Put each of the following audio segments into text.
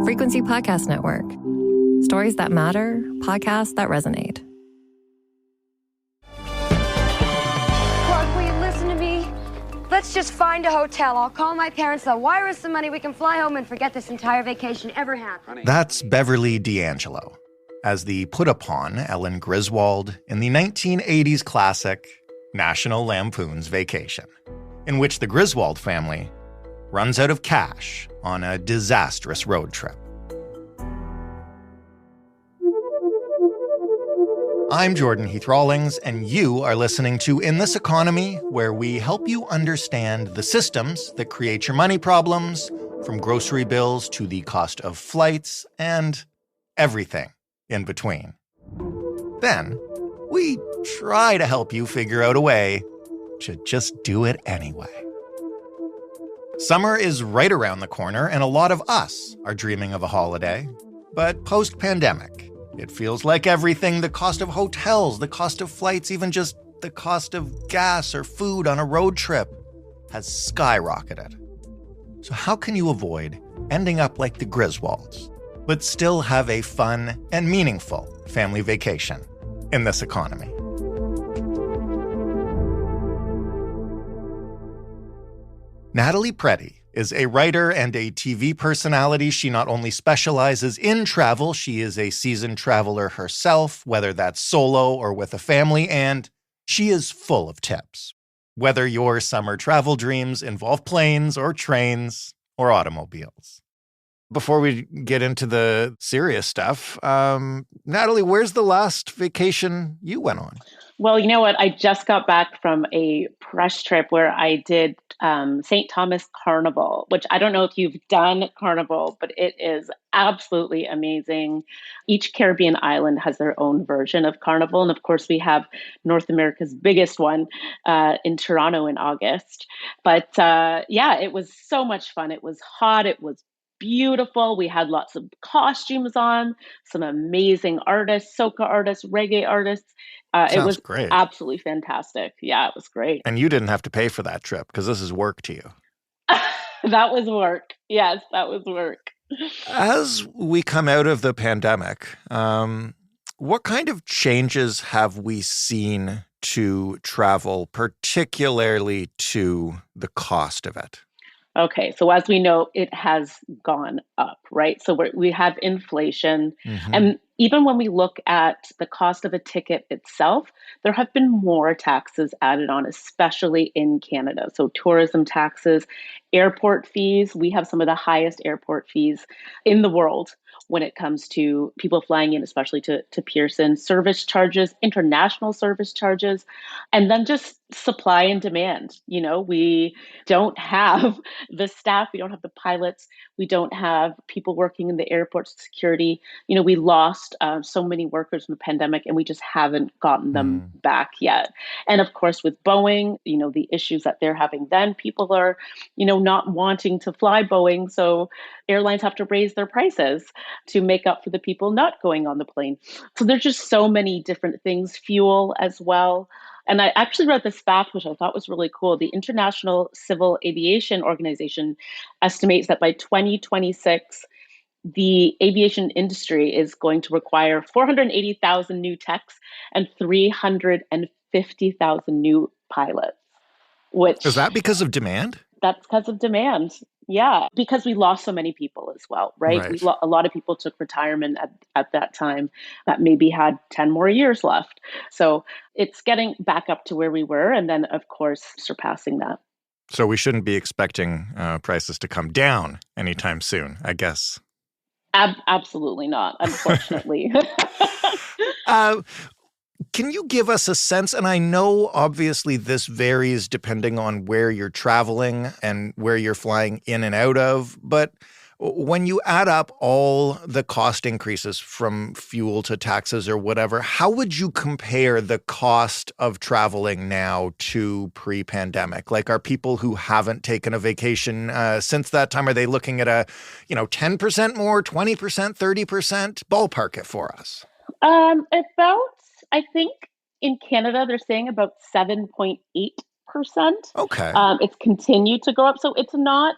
Frequency Podcast Network. Stories that matter, podcasts that resonate. Clark, will you listen to me? Let's just find a hotel. I'll call my parents. They'll wire us some money. We can fly home and forget this entire vacation ever happened. That's Beverly D'Angelo as the put-upon Ellen Griswold in the 1980s classic National Lampoon's Vacation, in which the Griswold family runs out of cash on a disastrous road trip. I'm Jordan Heath Rawlings, and you are listening to In This Economy, where we help you understand the systems that create your money problems, from grocery bills to the cost of flights and everything in between. Then, we try to help you figure out a way to just do it anyway. Summer is right around the corner, and a lot of us are dreaming of a holiday. But post-pandemic, it feels like everything, the cost of hotels, the cost of flights, even just the cost of gas or food on a road trip has skyrocketed. So how can you avoid ending up like the Griswolds, but still have a fun and meaningful family vacation in this economy? Natalie Preddy is a writer and a TV personality. She not only specializes in travel, she is a seasoned traveler herself, whether that's solo or with a family, and she is full of tips. Whether your summer travel dreams involve planes or trains or automobiles. Before we get into the serious stuff, Natalie, where's the last vacation you went on? Well, you know what? I just got back from a press trip where I did St. Thomas Carnival, which I don't know if you've done Carnival, but it is absolutely amazing. Each Caribbean island has their own version of Carnival. And of course, we have North America's biggest one in Toronto in August. But yeah, it was so much fun. It was hot. It was beautiful. We had lots of costumes on, some amazing artists, soca artists, reggae artists. It was great. Absolutely fantastic. Yeah, it was great. And you didn't have to pay for that trip because this is work to you. That was work. Yes, that was work. As we come out of the pandemic, what kind of changes have we seen to travel, particularly to the cost of it? Okay, so as we know, it has gone up, right? So we have inflation. Mm-hmm. And even when we look at the cost of a ticket itself, there have been more taxes added on, especially in Canada. So tourism taxes, airport fees. We have some of the highest airport fees in the world when it comes to people flying in, especially to Pearson, service charges, international service charges, and then just supply and demand. You know, we don't have the staff, we don't have the pilots, we don't have people working in the airport security. You know, we lost so many workers in the pandemic, and we just haven't gotten them back yet. And of course, with Boeing, you know, the issues that they're having, then people are, you know, not wanting to fly Boeing. So airlines have to raise their prices to make up for the people not going on the plane. So there's just so many different things, fuel as well. And I actually read this fact, which I thought was really cool. The International Civil Aviation Organization estimates that by 2026, the aviation industry is going to require 480,000 new techs and 350,000 new pilots. Which is that because of demand? That's because of demand. Yeah, because we lost so many people as well, right? A lot of people took retirement at that time that maybe had 10 more years left. So it's getting back up to where we were, and then, of course, surpassing that. So we shouldn't be expecting prices to come down anytime soon, I guess. Absolutely not, unfortunately. Can you give us a sense, and I know obviously this varies depending on where you're traveling and where you're flying in and out of, but when you add up all the cost increases from fuel to taxes or whatever, how would you compare the cost of traveling now to pre-pandemic? Like, are people who haven't taken a vacation since that time, are they looking at a, 10% more, 20%, 30%? Ballpark it for us. About, I think in Canada, they're saying about 7.8%. Okay. It's continued to go up. So it's not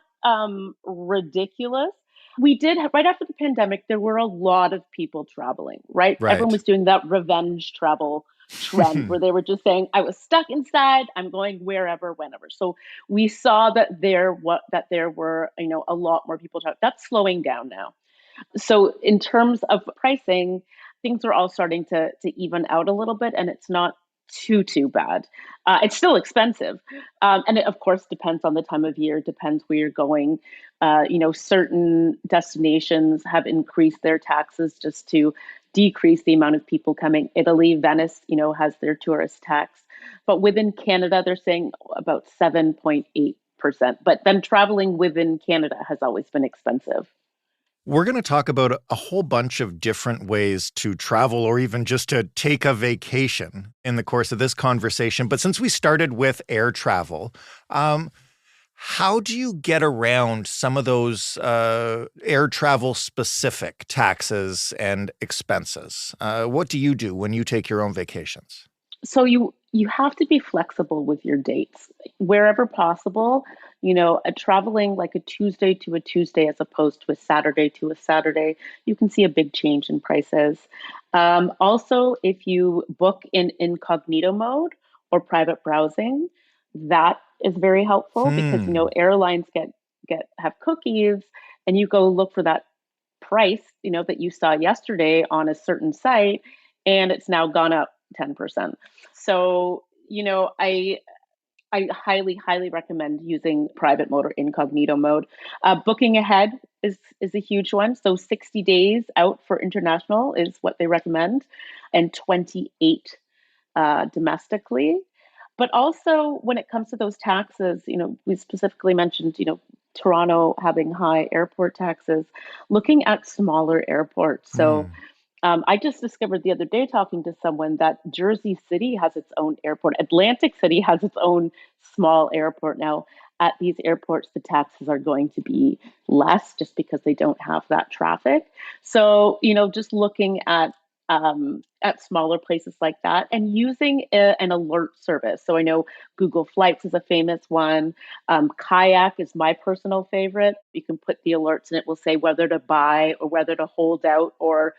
ridiculous. We did, right after the pandemic, there were a lot of people traveling, right? Everyone Right. was doing that revenge travel trend where they were just saying, I was stuck inside, I'm going wherever, whenever. So we saw that there were, a lot more people traveling. That's slowing down now. So in terms of pricing, things are all starting to even out a little bit, and it's not too bad. It's still expensive, and it of course depends on the time of year, depends where you're going. Certain destinations have increased their taxes just to decrease the amount of people coming. Italy, Venice, has their tourist tax, but within Canada, they're saying about 7.8%. But then traveling within Canada has always been expensive. We're going to talk about a whole bunch of different ways to travel or even just to take a vacation in the course of this conversation. But since we started with air travel, how do you get around some of those air travel specific taxes and expenses? What do you do when you take your own vacations? So you have to be flexible with your dates wherever possible. Traveling like a Tuesday to a Tuesday as opposed to a Saturday to a Saturday, you can see a big change in prices. Also, if you book in incognito mode or private browsing, that is very helpful because Hmm. airlines get have cookies, and you go look for that price that you saw yesterday on a certain site, and it's now gone up 10%. So, I highly recommend using private mode or incognito mode. Booking ahead is a huge one. So 60 days out for international is what they recommend, and 28 domestically. But also when it comes to those taxes, we specifically mentioned, Toronto having high airport taxes, looking at smaller airports. So Hmm. I just discovered the other day talking to someone that Jersey City has its own airport. Atlantic City has its own small airport now. At these airports, the taxes are going to be less just because they don't have that traffic. So, just looking at smaller places like that and using an alert service. So I know Google Flights is a famous one. Kayak is my personal favorite. You can put the alerts and it will say whether to buy or whether to hold out or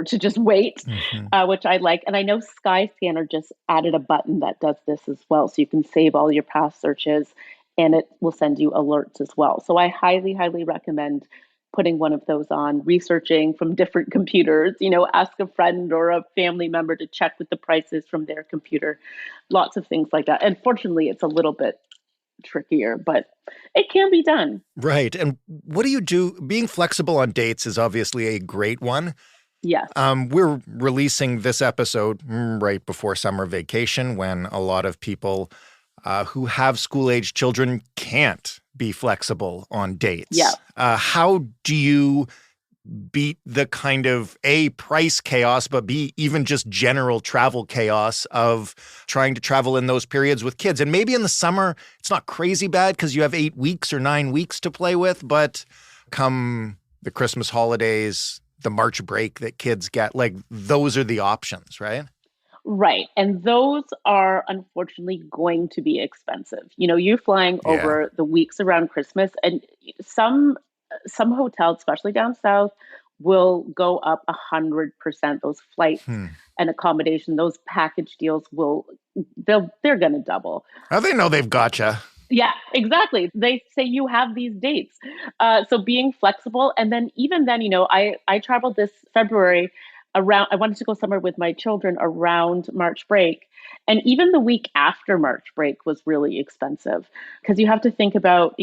to just wait, Hmm. which I like. And I know Skyscanner just added a button that does this as well. So you can save all your past searches and it will send you alerts as well. So I highly recommend putting one of those on, researching from different computers, ask a friend or a family member to check with the prices from their computer, lots of things like that. And fortunately, it's a little bit trickier, but it can be done. Right. And what do you do? Being flexible on dates is obviously a great one. Yes. We're releasing this episode right before summer vacation when a lot of people who have school-age children can't be flexible on Yeah. dates. How do you beat the kind of A, price chaos, but B, even just general travel chaos of trying to travel in those periods with kids? And maybe in the summer, it's not crazy bad because you have 8 weeks or 9 weeks to play with, but come the Christmas holidays, the March break that kids get, like those are the options, right? Right. And those are unfortunately going to be expensive. You're flying Yeah. over the weeks around Christmas and some hotels, especially down south, will go up 100%. Those flights Hmm. and accommodation, those package deals they're gonna double. Oh, they know they've gotcha. Yeah, exactly. They say you have these dates. So being flexible. And then even then, I traveled this February around, I wanted to go somewhere with my children around March break. And even the week after March break was really expensive because you have to think about,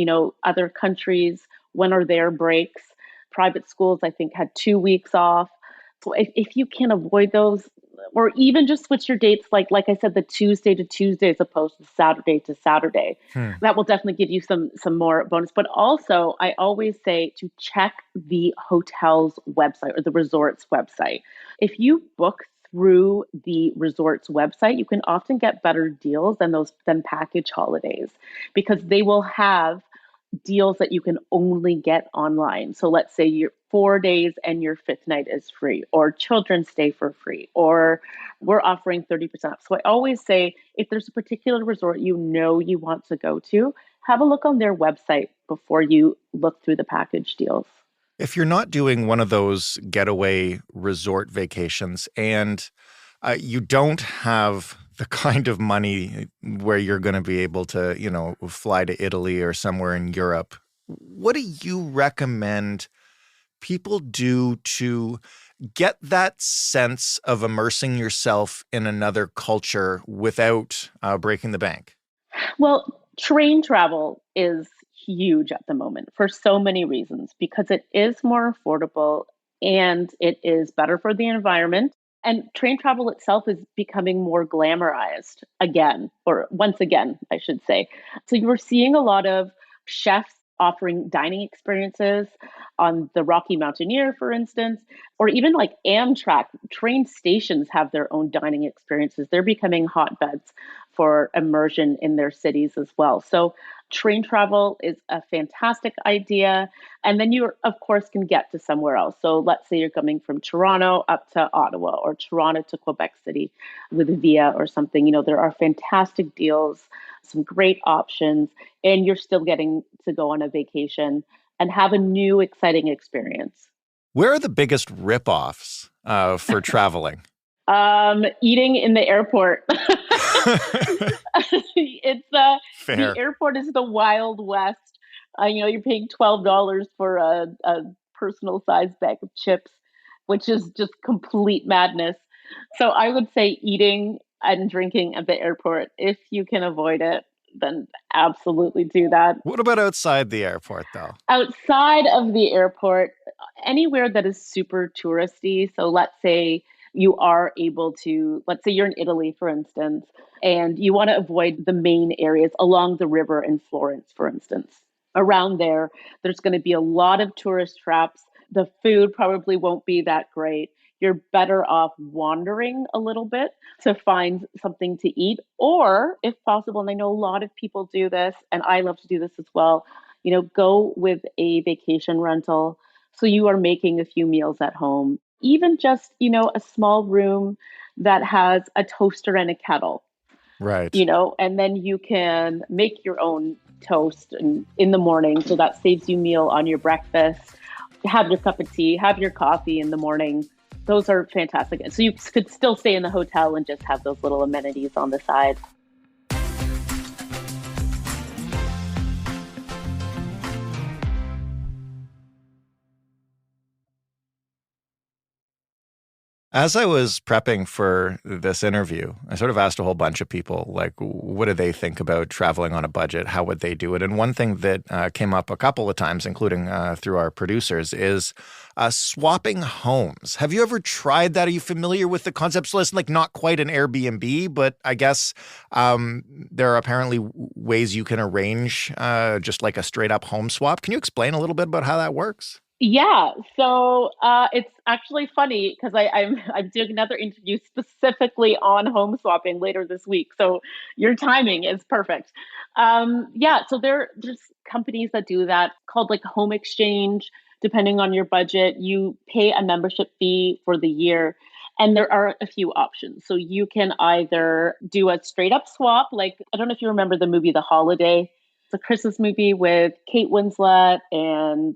other countries, when are their breaks? Private schools, I think, had 2 weeks off. So if you can avoid those, or even just switch your dates, like I said, the Tuesday to Tuesday as opposed to Saturday to Saturday, Hmm. that will definitely give you some more bonus. But also, I always say to check the hotel's website or the resort's website. If you book through the resort's website, you can often get better deals than package holidays because they will have deals that you can only get online. So let's say you're 4 days and your fifth night is free, or children stay for free, or we're offering 30% off. So I always say if there's a particular resort you want to go to, have a look on their website before you look through the package deals. If you're not doing one of those getaway resort vacations and you don't have the kind of money where you're going to be able to, fly to Italy or somewhere in Europe, what do you recommend people do to get that sense of immersing yourself in another culture without breaking the bank? Well, train travel is huge at the moment for so many reasons because it is more affordable and it is better for the environment. And train travel itself is becoming more glamorized again, or once again, I should say. So you were seeing a lot of chefs offering dining experiences on the Rocky Mountaineer, for instance, or even like Amtrak train stations have their own dining experiences. They're becoming hotbeds for immersion in their cities as well. So train travel is a fantastic idea. And then you, of course, can get to somewhere else. So let's say you're coming from Toronto up to Ottawa or Toronto to Quebec City with Via or something. There are fantastic deals, some great options, and you're still getting to go on a vacation and have a new, exciting experience. Where are the biggest ripoffs for traveling? Eating in the airport. It's the Fair. airport is the Wild West. You're paying $12 for a personal sized bag of chips, which is just complete madness. So I would say eating and drinking at the airport, if you can avoid it, then absolutely do that. What about outside the airport, though? Outside of the airport, anywhere that is super touristy. So let's say you are able to, let's say you're in Italy, for instance, and you want to avoid the main areas along the river in Florence, for instance. Around there, there's going to be a lot of tourist traps. The food probably won't be that great. You're better off wandering a little bit to find something to eat, or if possible, and I know a lot of people do this, and I love to do this as well, go with a vacation rental. So you are making a few meals at home, even just, a small room that has a toaster and a kettle, Right. and then you can make your own toast in the morning. So that saves you meal on your breakfast. Have your cup of tea, have your coffee in the morning. Those are fantastic. So you could still stay in the hotel and just have those little amenities on the side. As I was prepping for this interview, I sort of asked a whole bunch of people, like, what do they think about traveling on a budget? How would they do it? And one thing that came up a couple of times, including through our producers, is swapping homes. Have you ever tried that? Are you familiar with the concept? So it's like not quite an Airbnb, but I guess there are apparently ways you can arrange just like a straight up home swap. Can you explain a little bit about how that works? Yeah, so it's actually funny because I'm doing another interview specifically on home swapping later this week. So your timing is perfect. Yeah, so there's companies that do that called like Home Exchange. Depending on your budget, you pay a membership fee for the year, and there are a few options. So you can either do a straight up swap, like I don't know if you remember the movie The Holiday. It's a Christmas movie with Kate Winslet and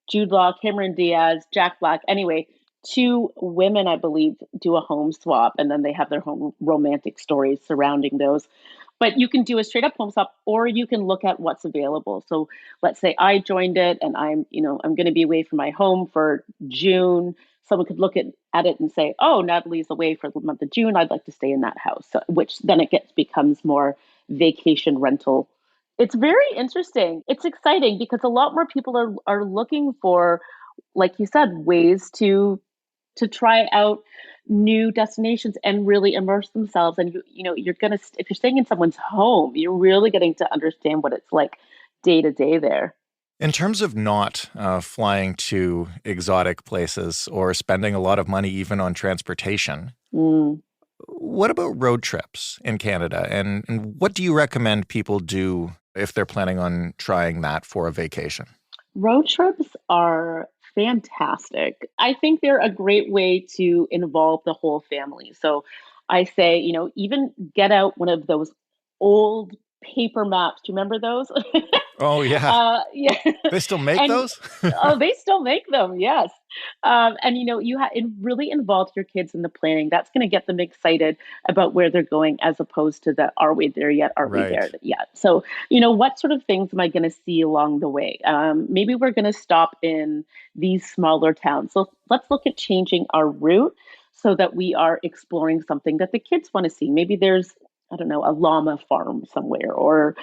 Jude Law, Cameron Diaz, Jack Black. Anyway, two women, I believe, do a home swap and then they have their home romantic stories surrounding those. But you can do a straight up home swap or you can look at what's available. So let's say I joined it and I'm going to be away from my home for June. Someone could look at it and say, oh, Natalie's away for the month of June. I'd like to stay in that house, so, which then it becomes more vacation rental. It's very interesting. It's exciting because a lot more people are looking for, like you said, ways to try out new destinations and really immerse themselves. And you're gonna if you're staying in someone's home, you're really getting to understand what it's like day to day there. In terms of not flying to exotic places or spending a lot of money even on transportation, Mm. what about road trips in Canada? And what do you recommend people do if they're planning on trying that for a vacation? Road trips are fantastic. I think they're a great way to involve the whole family. So I say, even get out one of those old paper maps. Do you remember those? Oh, yeah. Yeah. They still make And those? oh, they still make them, yes. And it really involves your kids in the planning. That's going to get them excited about where they're going, as opposed to the "Are we there yet? Are we Right. there yet?" So, what sort of things am I going to see along the way? Maybe we're going to stop in these smaller towns. So let's look at changing our route so that we are exploring something that the kids want to see. Maybe there's, I don't know, a llama farm somewhere, or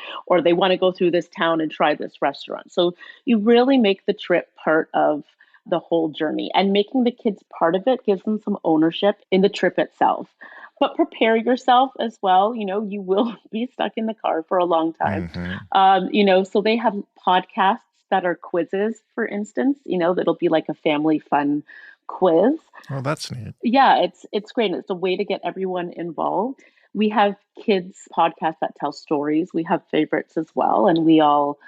they want to go through this town and try this restaurant. So you really make the trip part of the whole journey, and making the kids part of it gives them some ownership in the trip itself. But prepare yourself as well. You will be stuck in the car for a long time. Hmm. So they have podcasts that are quizzes, for instance, that'll be like a family fun quiz. Oh, that's neat. Yeah, it's great. It's a way to get everyone involved. We have kids podcasts that tell stories. We have favorites as well, and we all,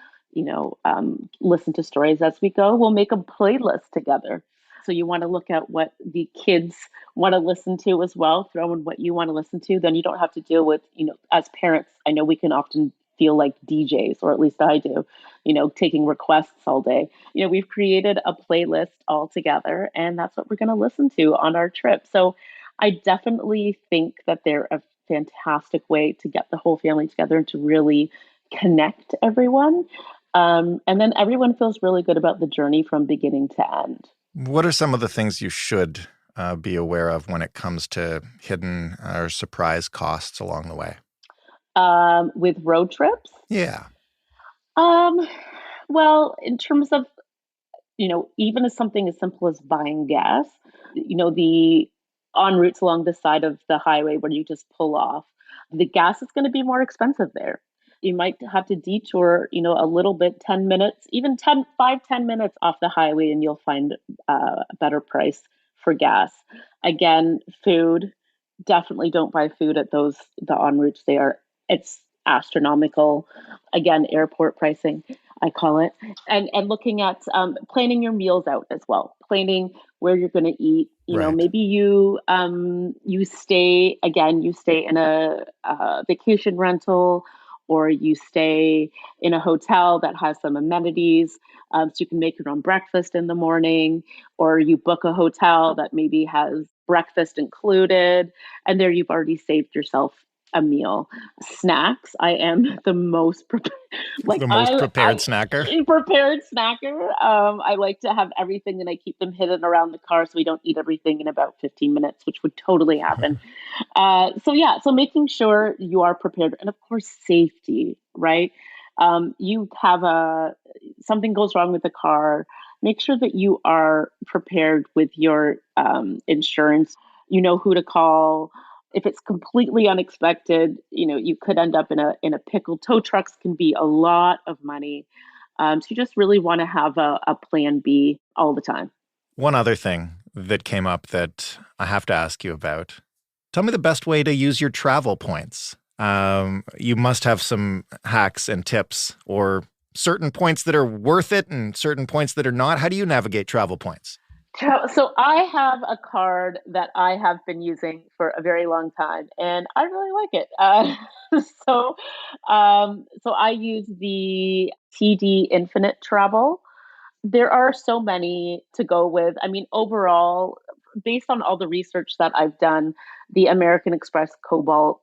listen to stories as we go. We'll make a playlist together. So you want to look at what the kids want to listen to as well. Throw in what you want to listen to. Then you don't have to deal with, as parents. I know we can often feel like DJs, or at least I do, taking requests all day. We've created a playlist all together, and that's what we're going to listen to on our trip. So I definitely think that they're a fantastic way to get the whole family together and to really connect everyone. And then everyone feels really good about the journey from beginning to end. What are some of the things you should be aware of when it comes to hidden or surprise costs along the way? With road trips, Yeah. um, well, in terms of, even as something as simple as buying gas, the on routes along the side of the highway where you just pull off, the gas is going to be more expensive there. You might have to detour, a little bit, 10 minutes, even 10 minutes off the highway, and you'll find a better price for gas. Again, food, definitely don't buy food at the en routes. It's astronomical. Again, airport pricing, I call it. And looking at planning your meals out as well, planning where you're going to eat. Right. Maybe you stay in a vacation rental, or you stay in a hotel that has some amenities, so you can make your own breakfast in the morning, or you book a hotel that maybe has breakfast included, and there you've already saved yourself a meal. Snacks, I am the most like The most prepared I snacker. prepared snacker. I like to have everything, and I keep them hidden around the car so we don't eat everything in about 15 minutes, which would totally happen. So making sure you are prepared, and of course safety, right? You have something goes wrong with the car, make sure that you are prepared with your insurance. You know who to call. If it's completely unexpected, you could end up in a pickle. Tow trucks can be a lot of money. So you just really want to have a plan B all the time. One other thing that came up that I have to ask you about. Tell me the best way to use your travel points. You must have some hacks and tips, or certain points that are worth it and certain points that are not. How do you navigate travel points? So I have a card that I have been using for a very long time, and I really like it. So, so I use the TD Infinite Travel. There are so many to go with. I mean, overall, based on all the research that I've done, the American Express Cobalt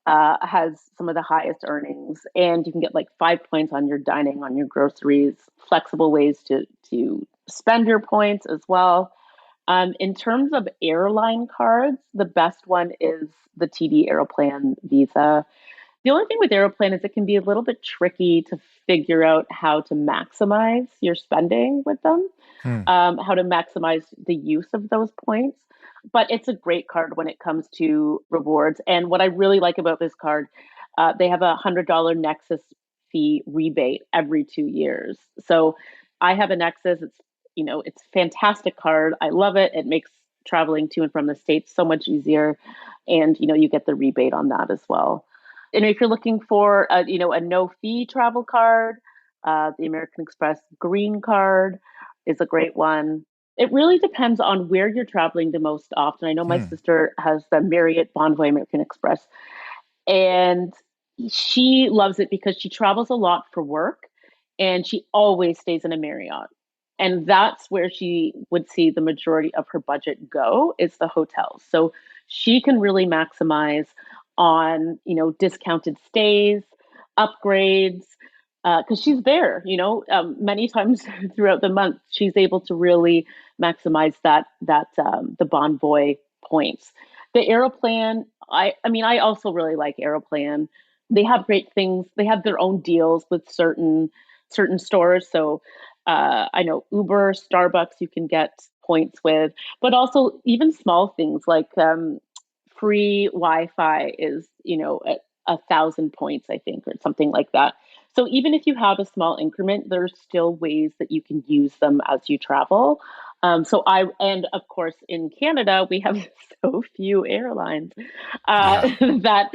has some of the highest earnings, and you can get like 5 points on your dining, on your groceries, flexible ways to spend your points as well. In terms of airline cards, the best one is the TD Aeroplan Visa. The only thing with Aeroplan is it can be a little bit tricky to figure out how to maximize your spending with them, Hmm. how to maximize the use of those points. But it's a great card when it comes to rewards. And what I really like about this card, they have $100 Nexus fee rebate every 2 years. So I have a Nexus. It's a fantastic card. I love it. It makes traveling to and from the States so much easier. And, you get the rebate on that as well. And if you're looking for a no fee travel card, the American Express Green Card is a great one. It really depends on where you're traveling the most often. I know my Hmm. sister has the Marriott Bonvoy American Express, and She loves it because she travels a lot for work and she always stays in a Marriott. And that's where she would see the majority of her budget go is the hotels. So she can really maximize on, discounted stays, upgrades, because she's there, many times throughout the month, she's able to really maximize the Bonvoy points. The Aeroplan, I also really like Aeroplan. They have great things. They have their own deals with certain stores. So I know Uber, Starbucks, you can get points with, but also even small things like free Wi-Fi is, at 1,000 points, I think, or something like that. So even if you have a small increment, there's still ways that you can use them as you travel. And of course, in Canada, we have so few airlines Yeah. that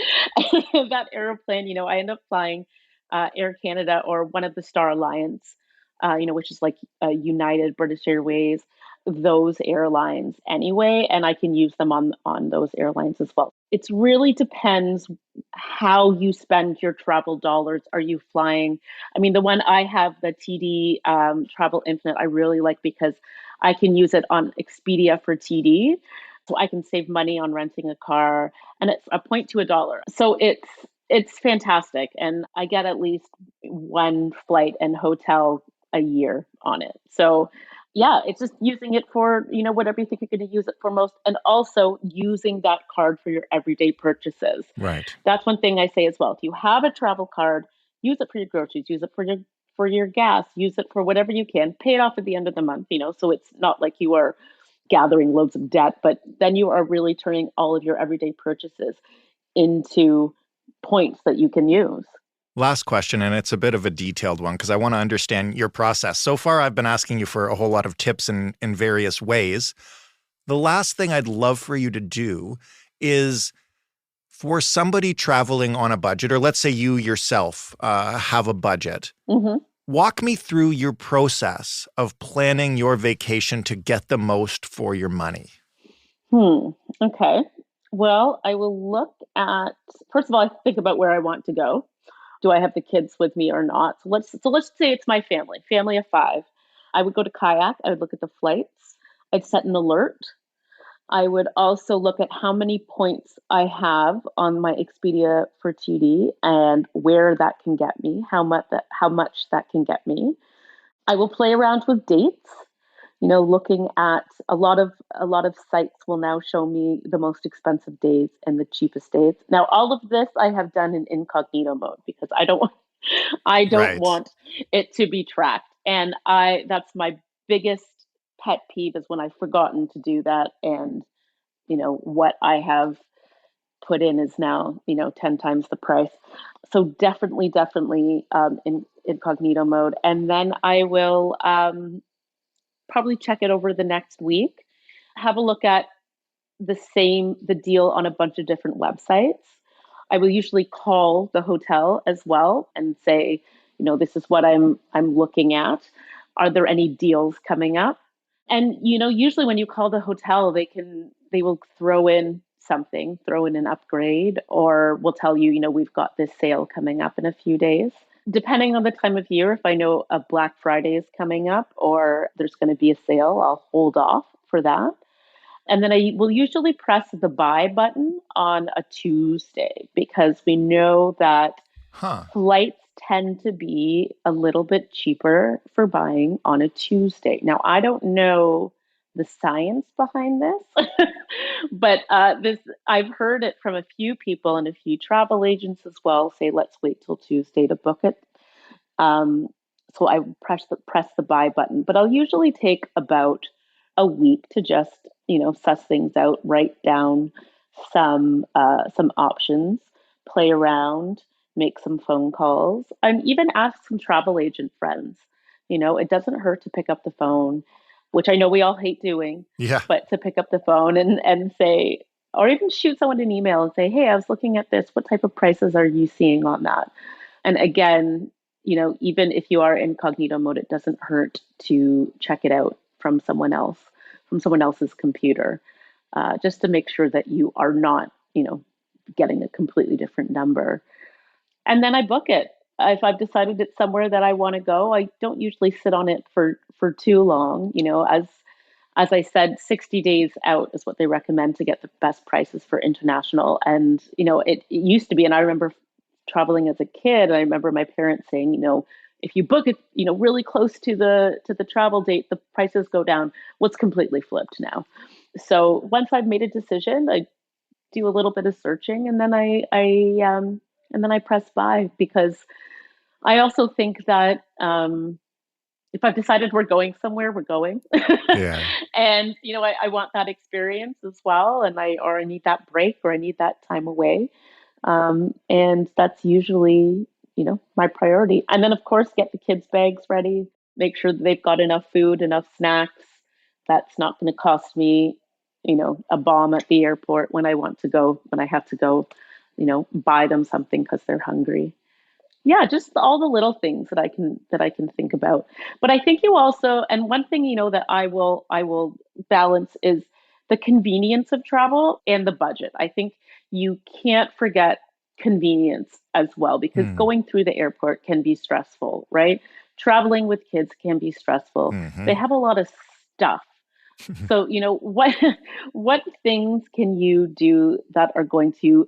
that airplane. I end up flying Air Canada or one of the Star Alliance, which is like United, British Airways, those airlines anyway, and I can use them on those airlines as well. It really depends how you spend your travel dollars. Are you flying? I mean, the one I have, the TD Travel Infinite, I really like because I can use it on Expedia for TD. So I can save money on renting a car and it's a point to a dollar. So it's fantastic. And I get at least one flight and hotel a year on it. So yeah, it's just using it for, whatever you think you're going to use it for most. And also using that card for your everyday purchases. Right. That's one thing I say as well. If you have a travel card, use it for your groceries, use it for your gas, use it for whatever you can, pay it off at the end of the month, so it's not like you are gathering loads of debt, but then you are really turning all of your everyday purchases into points that you can use. Last question, and it's a bit of a detailed one because I want to understand your process. So far, I've been asking you for a whole lot of tips in various ways. The last thing I'd love for you to do is for somebody traveling on a budget, or let's say you yourself have a budget, walk me through your process of planning your vacation to get the most for your money. Okay. Well, I will look at, first of all, I think about where I want to go. Do I have the kids with me or not? So let's say it's my family of five. I would go to kayak. I would look at the flights. I'd set an alert. I would also look at how many points I have on my Expedia for TD and where that can get me, how much that can get me. I will play around with dates. Looking at a lot of sites will now show me the most expensive days and the cheapest days. Now, all of this I have done in incognito mode because I don't Right. want it to be tracked. And that's my biggest pet peeve is when I've forgotten to do that and what I have put in is now 10 times the price. So definitely in incognito mode. And then I will probably check it over the next week, have a look at the deal on a bunch of different websites. I will usually call the hotel as well and say, this is what I'm looking at. Are there any deals coming up? And usually when you call the hotel, they will throw in an upgrade, or will tell you, we've got this sale coming up in a few days. Depending on the time of year, if I know a Black Friday is coming up or there's going to be a sale, I'll hold off for that. And then I will usually press the buy button on a Tuesday because we know that Huh. flights tend to be a little bit cheaper for buying on a Tuesday. Now, I don't know the science behind this, but this I've heard it from a few people and a few travel agents as well say, let's wait till Tuesday to book it. Um, so I press the buy button, but I'll usually take about a week to just suss things out, write down some options, play around, make some phone calls, and even ask some travel agent friends. It doesn't hurt to pick up the phone, which I know we all hate doing, Yeah. but to pick up the phone and say, or even shoot someone an email and say, hey, I was looking at this. What type of prices are you seeing on that? And again, even if you are incognito mode, it doesn't hurt to check it out from someone else, from someone else's computer, just to make sure that you are not, getting a completely different number. And then I book it. If I've decided it's somewhere that I want to go, I don't usually sit on it for too long. As I said, 60 days out is what they recommend to get the best prices for international. And it used to be, and I remember traveling as a kid. I remember my parents saying, if you book it, really close to the travel date, the prices go down. What's completely flipped now. So once I've made a decision, I do a little bit of searching, and then I press buy, because I also think that if I've decided we're going somewhere, we're going. Yeah. And I want that experience as well, and I need that break, or I need that time away. And that's usually my priority. And then of course get the kids' bags ready, make sure that they've got enough food, enough snacks. That's not going to cost me a bomb at the airport when I have to go, buy them something because they're hungry. Yeah, just all the little things that I can think about. But I think you also, and one thing that I will balance is the convenience of travel and the budget. I think you can't forget convenience as well, because going through the airport can be stressful, right? Traveling with kids can be stressful. Mm-hmm. They have a lot of stuff. So, what things can you do that are going to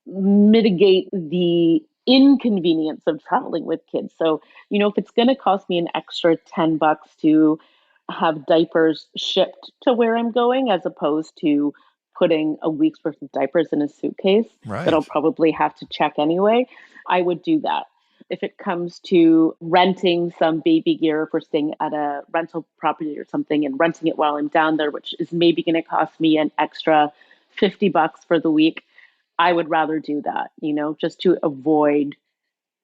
mitigate the inconvenience of traveling with kids? So, if it's going to cost me an extra $10 to have diapers shipped to where I'm going, as opposed to putting a week's worth of diapers in a suitcase that I'll probably have to check anyway, I would do that. If it comes to renting some baby gear, if we're staying at a rental property or something and renting it while I'm down there, which is maybe going to cost me an extra $50 for the week, I would rather do that, just to avoid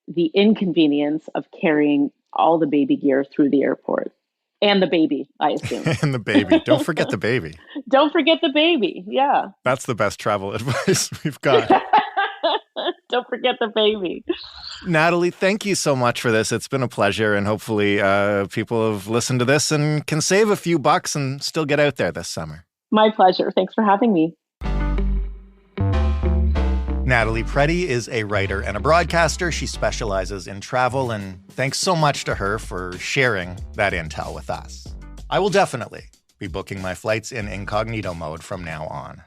the inconvenience of carrying all the baby gear through the airport. And the baby, I assume. And the baby. Don't forget the baby. Don't forget the baby. Yeah. That's the best travel advice we've got. Don't forget the baby. Natalie, thank you so much for this. It's been a pleasure, and hopefully people have listened to this and can save a few bucks and still get out there this summer. My pleasure. Thanks for having me. Natalie Preddy is a writer and a broadcaster. She specializes in travel, and thanks so much to her for sharing that intel with us. I will definitely be booking my flights in incognito mode from now on.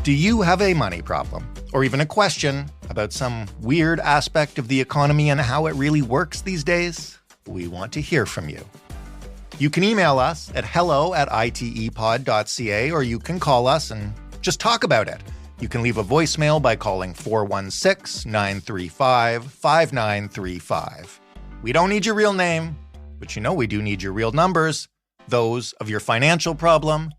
Do you have a money problem, or even a question about some weird aspect of the economy and how it really works these days? We want to hear from you. You can email us at hello@itepod.ca, or you can call us and just talk about it. You can leave a voicemail by calling 416-935-5935. We don't need your real name, but we do need your real numbers, those of your financial problem,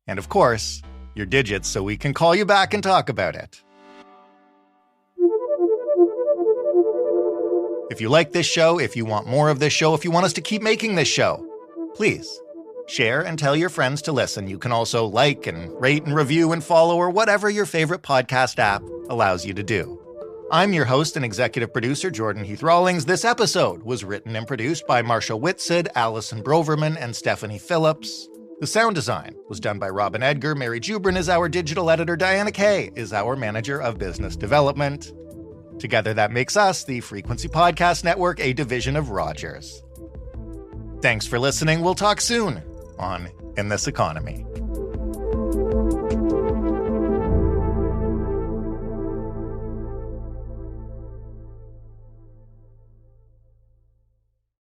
and of course, your digits, so we can call you back and talk about it. If you like this show, if you want more of this show, if you want us to keep making this show, please share and tell your friends to listen. You can also like and rate and review and follow, or whatever your favorite podcast app allows you to do. I'm your host and executive producer, Jordan Heath Rawlings. This episode was written and produced by Marsha Whitsid, Allison Broverman, and Stephanie Phillips. The sound design was done by Robin Edgar. Mary Jubrin is our digital editor. Diana Kay is our manager of business development. Together, that makes us the Frequency Podcast Network, a division of Rogers. Thanks for listening. We'll talk soon on In This Economy.